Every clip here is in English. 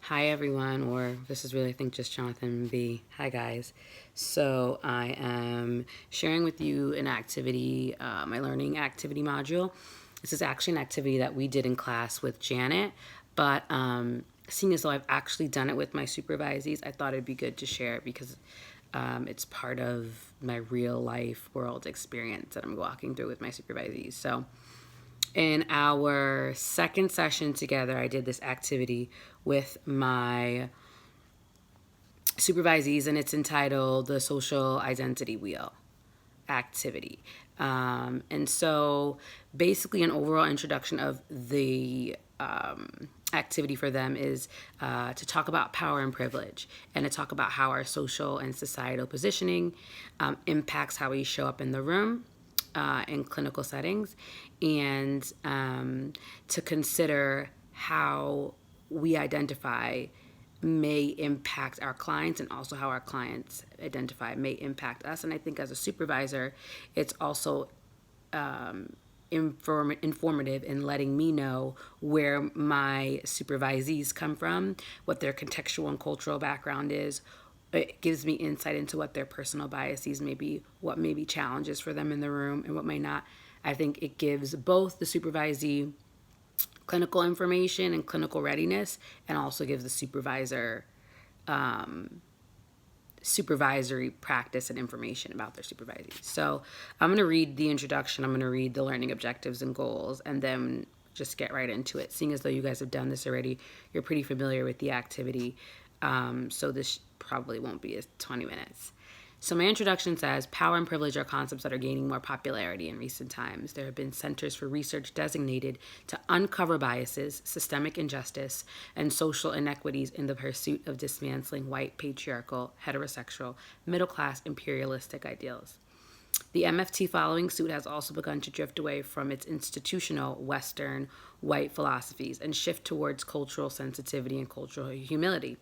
Hi everyone, or this is really, I think, just Jonathan B. Hi guys. So I am sharing with you an activity, my learning activity module. This is actually an activity that we did in class with Janet, but seeing as though I've actually done it with my supervisees, I thought it'd be good to share it because it's part of my real life world experience that I'm walking through with my supervisees. So in our second session together, I did this activity with my supervisees, and it's entitled the Social Identity Wheel activity. And so, basically, an overall introduction of the activity for them is to talk about power and privilege and to talk about how our social and societal positioning impacts how we show up in the room in clinical settings, and to consider how we identify may impact our clients and also how our clients identify may impact us. And I think as a supervisor, it's also informative in letting me know where my supervisees come from, what their contextual and cultural background is. It gives me insight into what their personal biases may be, what may be challenges for them in the room, and what may not. I think it gives both the supervisee clinical information and clinical readiness, and also gives the supervisor supervisory practice and information about their supervisees. So I'm going to read the introduction, I'm going to read the learning objectives and goals, and then just get right into it. Seeing as though you guys have done this already, you're pretty familiar with the activity. So this probably won't be 20 minutes. So my introduction says, power and privilege are concepts that are gaining more popularity in recent times. There have been centers for research designated to uncover biases, systemic injustice, and social inequities in the pursuit of dismantling white, patriarchal, heterosexual, middle-class, imperialistic ideals. The MFT following suit has also begun to drift away from its institutional Western white philosophies and shift towards cultural sensitivity and cultural humility.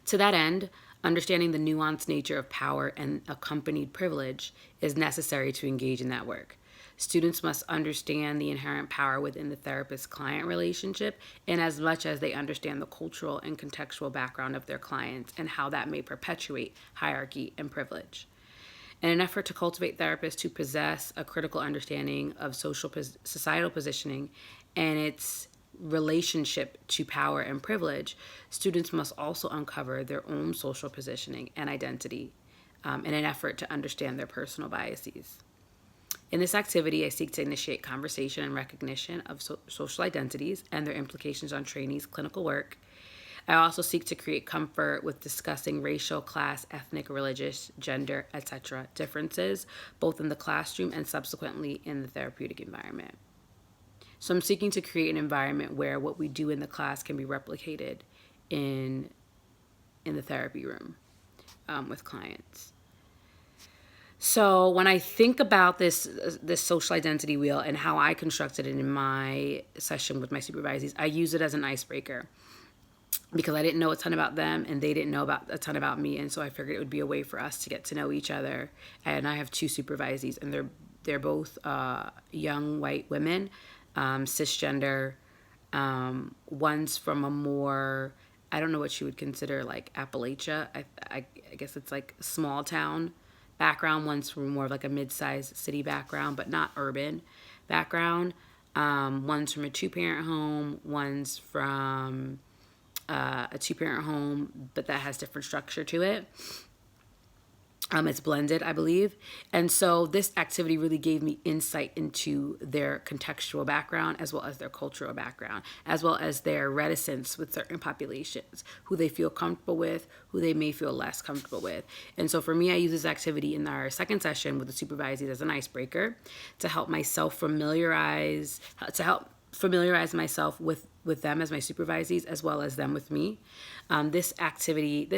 To that end, understanding the nuanced nature of power and accompanied privilege is necessary to engage in that work. Students must understand the inherent power within the therapist-client relationship in as much as they understand the cultural and contextual background of their clients and how that may perpetuate hierarchy and privilege. In an effort to cultivate therapists who possess a critical understanding of societal positioning and its relationship to power and privilege, students must also uncover their own social positioning and identity in an effort to understand their personal biases. In this activity, I seek to initiate conversation and recognition of social identities and their implications on trainees' clinical work. I also seek to create comfort with discussing racial, class, ethnic, religious, gender, etc. differences, both in the classroom and subsequently in the therapeutic environment. So I'm seeking to create an environment where what we do in the class can be replicated in the therapy room with clients. So when I think about this social identity wheel and how I constructed it in my session with my supervisees, I use it as an icebreaker because I didn't know a ton about them and they didn't know about a ton about me, and so I figured it would be a way for us to get to know each other. And I have two supervisees, and they're both young white women, cisgender. One's from a more, I don't know what you would consider like Appalachia. I guess it's like small town background. One's from more of like a mid-sized city background, but not urban background. One's from a two-parent home. One's from a two-parent home, but that has different structure to it. It's blended, I believe. And so this activity really gave me insight into their contextual background, as well as their cultural background, as well as their reticence with certain populations, who they feel comfortable with, who they may feel less comfortable with. And so for me, I use this activity in our second session with the supervisees as an icebreaker to help familiarize myself with them as my supervisees, as well as them with me. This activity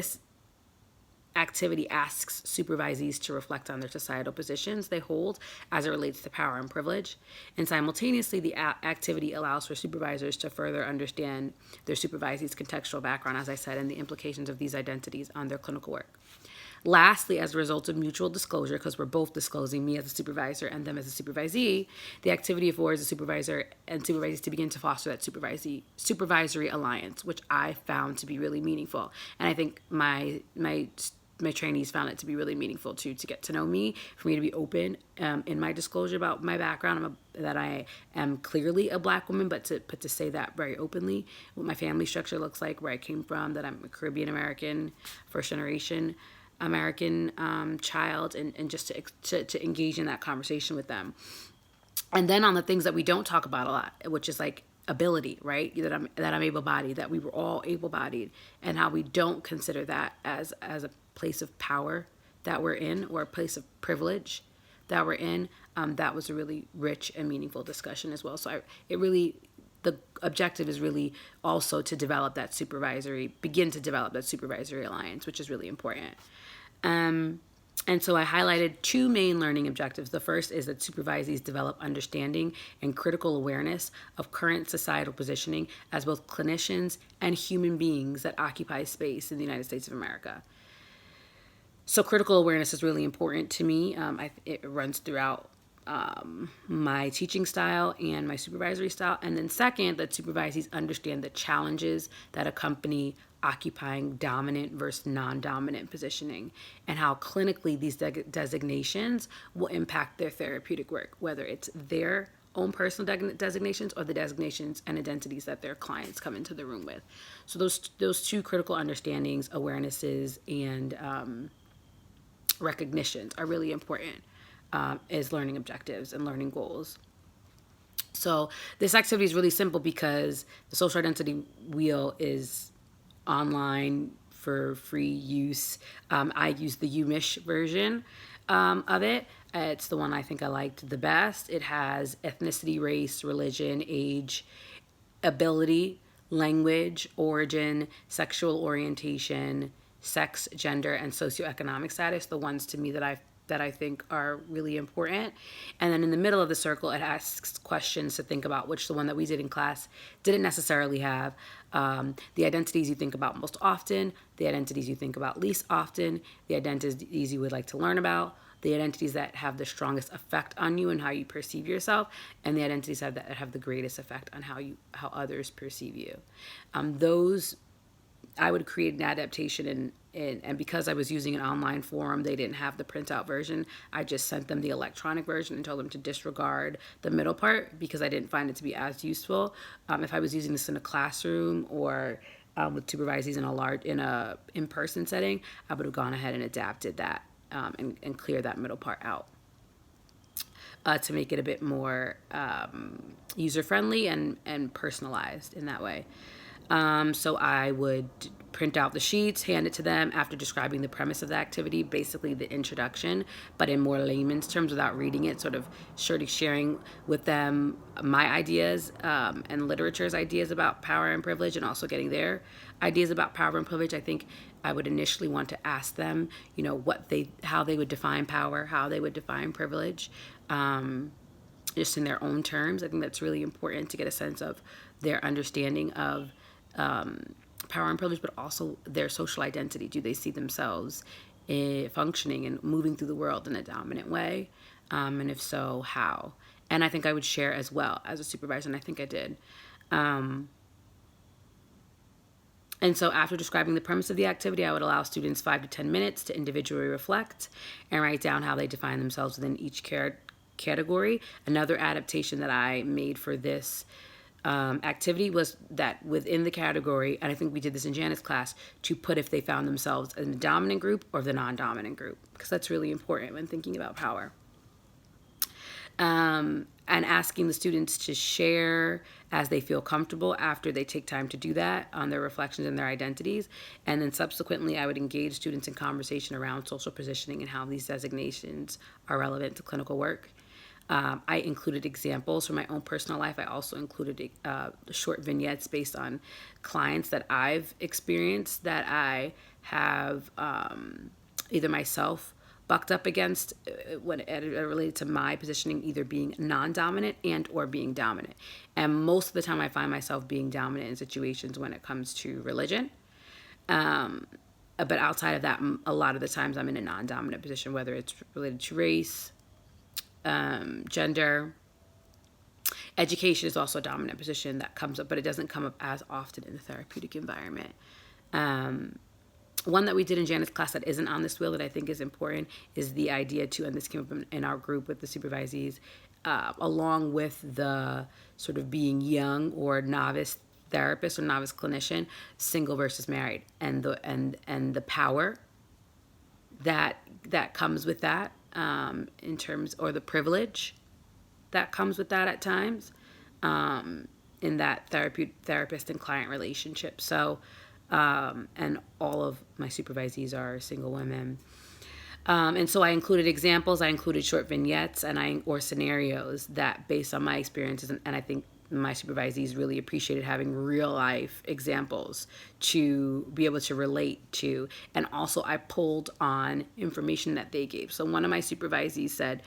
asks supervisees to reflect on their societal positions they hold as it relates to power and privilege. And simultaneously, the activity allows for supervisors to further understand their supervisees' contextual background, as I said, and the implications of these identities on their clinical work. Lastly, as a result of mutual disclosure, because we're both disclosing, me as a supervisor and them as a supervisee, the activity affords the supervisor and supervisees to begin to foster that supervisory alliance, which I found to be really meaningful. And I think my trainees found it to be really meaningful too, to get to know me, for me to be open in my disclosure about my background, that I am clearly a Black woman, but to say that very openly, what my family structure looks like, where I came from, that I'm a Caribbean American, first generation American child, and just to engage in that conversation with them. And then on the things that we don't talk about a lot, which is like ability, right? That I'm able-bodied, that we were all able-bodied, and how we don't consider that as a place of power that we're in, or a place of privilege that we're in. That was a really rich and meaningful discussion as well. So the objective is really also to begin to develop that supervisory alliance, which is really important. And so I highlighted two main learning objectives. The first is that supervisees develop understanding and critical awareness of current societal positioning as both clinicians and human beings that occupy space in the United States of America. So critical awareness is really important to me. It runs throughout my teaching style and my supervisory style. And then second, that supervisees understand the challenges that accompany occupying dominant versus non-dominant positioning, and how clinically these designations will impact their therapeutic work, whether it's their own personal designations or the designations and identities that their clients come into the room with. So those two critical understandings, awarenesses, and recognitions are really important as learning objectives and learning goals. So this activity is really simple because the social identity wheel is online for free use. I use the UMich version of it. It's the one I think I liked the best. It has ethnicity, race, religion, age, ability, language, origin, sexual orientation, sex, gender, and socioeconomic status, the ones to me that I think are really important. And then in the middle of the circle, it asks questions to think about, which the one that we did in class didn't necessarily have. The identities you think about most often, the identities you think about least often, the identities you would like to learn about, the identities that have the strongest effect on you and how you perceive yourself, and the identities that have the greatest effect on how others perceive you. Those I would create an adaptation, and because I was using an online forum, they didn't have the printout version. I just sent them the electronic version and told them to disregard the middle part because I didn't find it to be as useful. If I was using this in a classroom or with supervisees in a in-person setting, I would have gone ahead and adapted that and clear that middle part out to make it a bit more user-friendly and personalized in that way. So I would print out the sheets, hand it to them after describing the premise of the activity, basically the introduction, but in more layman's terms without reading it, sort of sharing with them my ideas and literature's ideas about power and privilege, and also getting their ideas about power and privilege. I think I would initially want to ask them, how they would define power, how they would define privilege, just in their own terms. I think that's really important to get a sense of their understanding of power and privilege, but also their social identity. Do they see themselves functioning and moving through the world in a dominant way? And if so, how? And I think I would share as well as a supervisor, and I think I did. And so after describing the premise of the activity, I would allow students 5 to 10 minutes to individually reflect and write down how they define themselves within each category. Another adaptation that I made for this activity was that within the category, and I think we did this in Janet's class, to put if they found themselves in the dominant group or the non-dominant group, because that's really important when thinking about power. And asking the students to share as they feel comfortable after they take time to do that on their reflections and their identities. And then subsequently, I would engage students in conversation around social positioning and how these designations are relevant to clinical work. I included examples from my own personal life. I also included short vignettes based on clients that I've experienced that I have either myself bucked up against when it related to my positioning, either being non-dominant and or being dominant. And most of the time I find myself being dominant in situations when it comes to religion. but outside of that, a lot of the times I'm in a non-dominant position, whether it's related to race, gender. Education is also a dominant position that comes up, but it doesn't come up as often in the therapeutic environment. One that we did in Janet's class that isn't on this wheel that I think is important is the idea too, and this came up in our group with the supervisees, along with the sort of being young or novice therapist or novice clinician, single versus married, and the power that comes with that, in terms, or the privilege that comes with that at times, in that therapist and client relationship. So, and all of my supervisees are single women. And so I included examples, I included short vignettes, or scenarios that, based on my experiences, and I think my supervisees really appreciated having real life examples to be able to relate to. And also I pulled on information that they gave. So one of my supervisees said,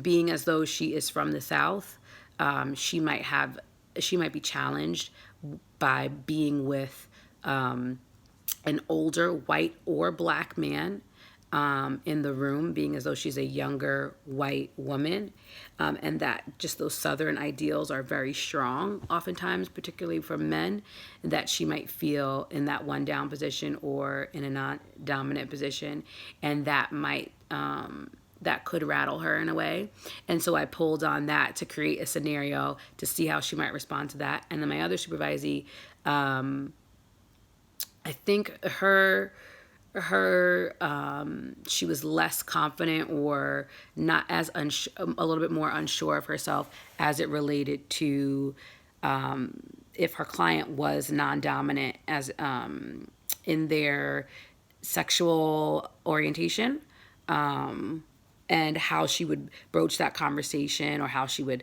being as though she is from the South, she might be challenged by being with an older white or black man in the room, being as though she's a younger white woman, and that just those Southern ideals are very strong oftentimes, particularly for men, that she might feel in that one down position or in a non-dominant position, and that might that could rattle her in a way. And so I pulled on that to create a scenario to see how she might respond to that. And then my other supervisee, I think she was less confident, or not as a little bit more unsure of herself as it related to if her client was non-dominant as in their sexual orientation, and how she would broach that conversation, or how she would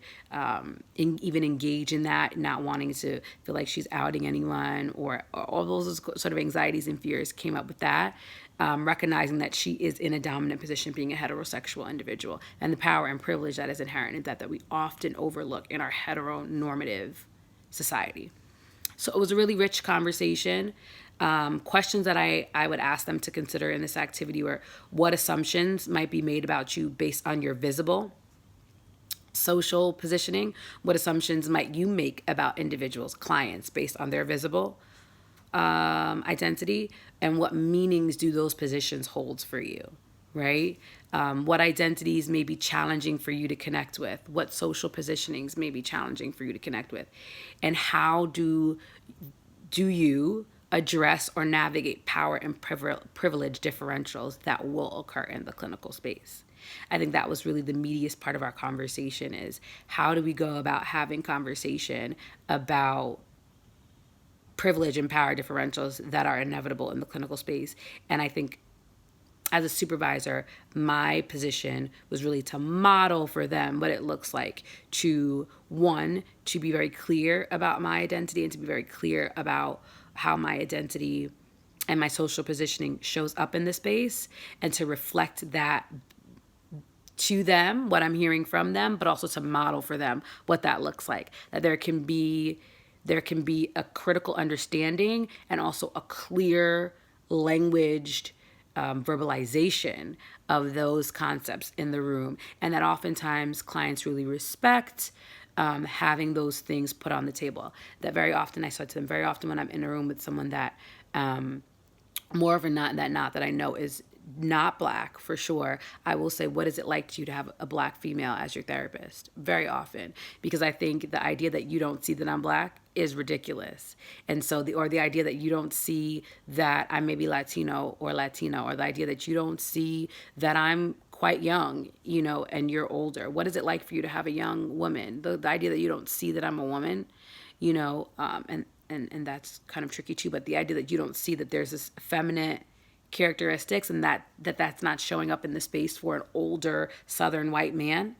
even engage in that, not wanting to feel like she's outing anyone, or all those sort of anxieties and fears came up with that. Recognizing that she is in a dominant position, being a heterosexual individual, and the power and privilege that is inherent in that we often overlook in our heteronormative society. So it was a really rich conversation. Questions that I would ask them to consider in this activity were, what assumptions might be made about you based on your visible social positioning? What assumptions might you make about individuals, clients, based on their visible identity? And what meanings do those positions hold for you, right? What identities may be challenging for you to connect with? What social positionings may be challenging for you to connect with? And how do you address or navigate power and privilege differentials that will occur in the clinical space? I think that was really the meatiest part of our conversation, is how do we go about having conversation about privilege and power differentials that are inevitable in the clinical space. And I think as a supervisor, my position was really to model for them what it looks like to, one, to be very clear about my identity, and to be very clear about how my identity and my social positioning shows up in the space, and to reflect that to them, what I'm hearing from them, but also to model for them what that looks like. That there can be a critical understanding, and also a clear languaged verbalization of those concepts in the room, and that oftentimes clients really respect having those things put on the table. That very often, I said to them, very often when I'm in a room with someone that more of a not that I know is not Black for sure, I will say, what is it like to you to have a Black female as your therapist? Very often, because I think the idea that you don't see that I'm Black is ridiculous. And so the idea that you don't see that I'm maybe Latino or Latina, or the idea that you don't see that I'm quite young, and you're older. What is it like for you to have a young woman? The idea that you don't see that I'm a woman, and that's kind of tricky too, but the idea that you don't see that there's this feminine characteristics, and that's not showing up in the space for an older Southern white man,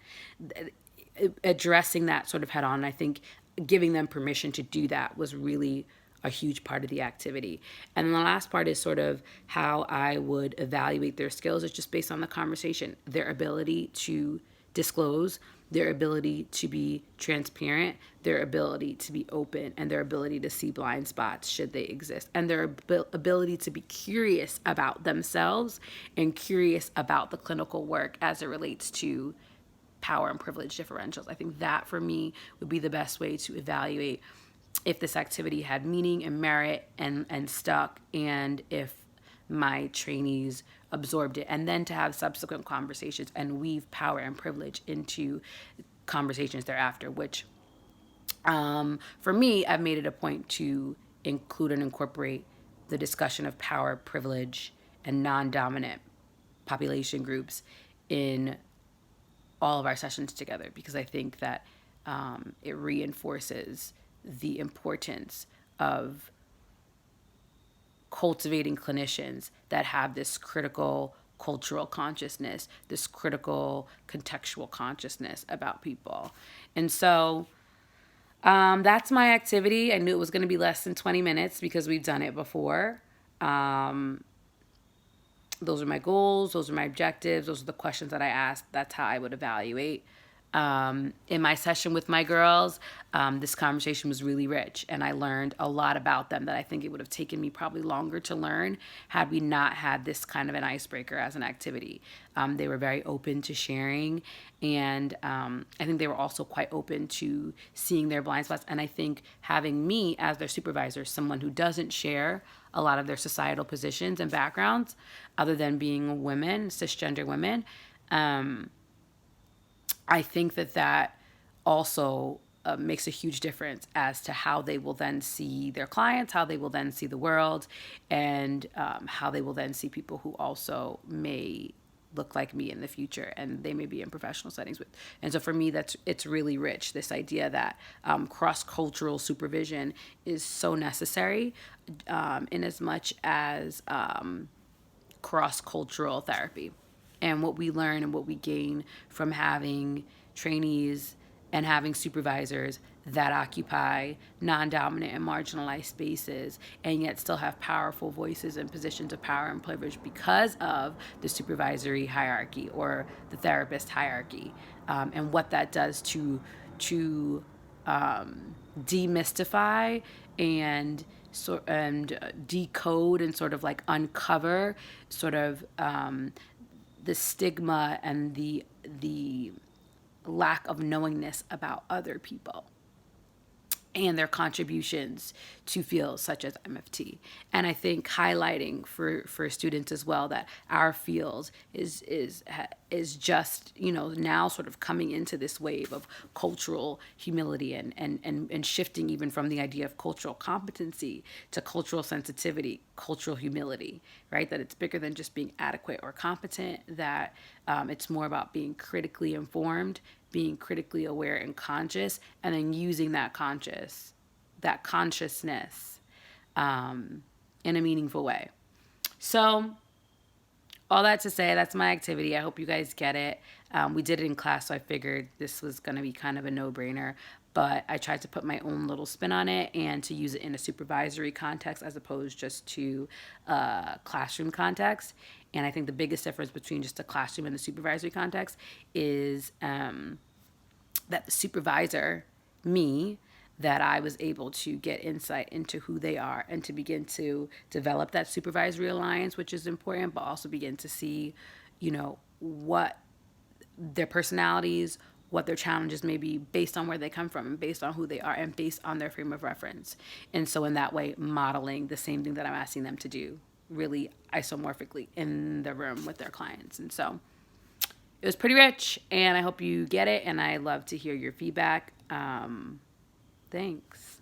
addressing that sort of head on. I think giving them permission to do that was really a huge part of the activity. And then the last part is sort of how I would evaluate their skills. It's just based on the conversation, their ability to disclose their ability to be transparent, their ability to be open, and their ability to see blind spots should they exist, and their ability to be curious about themselves and curious about the clinical work as it relates to power and privilege differentials. I think that for me would be the best way to evaluate if this activity had meaning and merit and stuck, and if my trainees absorbed it, and then to have subsequent conversations and weave power and privilege into conversations thereafter, which for me, I've made it a point to include and incorporate the discussion of power, privilege, and non-dominant population groups in all of our sessions together, because I think that it reinforces the importance of cultivating clinicians that have this critical cultural consciousness, this critical contextual consciousness about people. And so that's my activity. I knew it was going to be less than 20 minutes because we've done it before. Those are my goals. Those are my objectives. Those are the questions that I asked. That's how I would evaluate. In my session with my girls, this conversation was really rich, and I learned a lot about them that I think it would have taken me probably longer to learn had we not had this kind of an icebreaker as an activity. They were very open to sharing, and I think they were also quite open to seeing their blind spots. And I think having me as their supervisor, someone who doesn't share a lot of their societal positions and backgrounds, other than being women, cisgender women, I think that also makes a huge difference as to how they will then see their clients, how they will then see the world, and how they will then see people who also may look like me in the future, and they may be in professional settings with. And so for me, it's really rich, this idea that cross-cultural supervision is so necessary in as much as cross-cultural therapy. And what we learn and what we gain from having trainees and having supervisors that occupy non-dominant and marginalized spaces and yet still have powerful voices and positions of power and privilege because of the supervisory hierarchy or the therapist hierarchy, and what that does to demystify and decode and sort of like uncover sort of the stigma and the lack of knowingness about other people and their contributions to fields such as MFT. And I think highlighting for students as well that our field is just, now sort of coming into this wave of cultural humility and shifting even from the idea of cultural competency to cultural sensitivity, cultural humility, right? That it's bigger than just being adequate or competent, that it's more about being critically informed, being critically aware and conscious, and then using that consciousness in a meaningful way. So all that to say, that's my activity. I hope you guys get it. We did it in class, so I figured this was going to be kind of a no-brainer, but I tried to put my own little spin on it and to use it in a supervisory context as opposed just to a classroom context. And I think the biggest difference between just a classroom and the supervisory context is that the supervisor, me, that I was able to get insight into who they are and to begin to develop that supervisory alliance, which is important, but also begin to see, what their personalities, what their challenges may be based on where they come from and based on who they are and based on their frame of reference. And so in that way, modeling the same thing that I'm asking them to do really isomorphically in the room with their clients. And so it was pretty rich, and I hope you get it, and I love to hear your feedback. Thanks.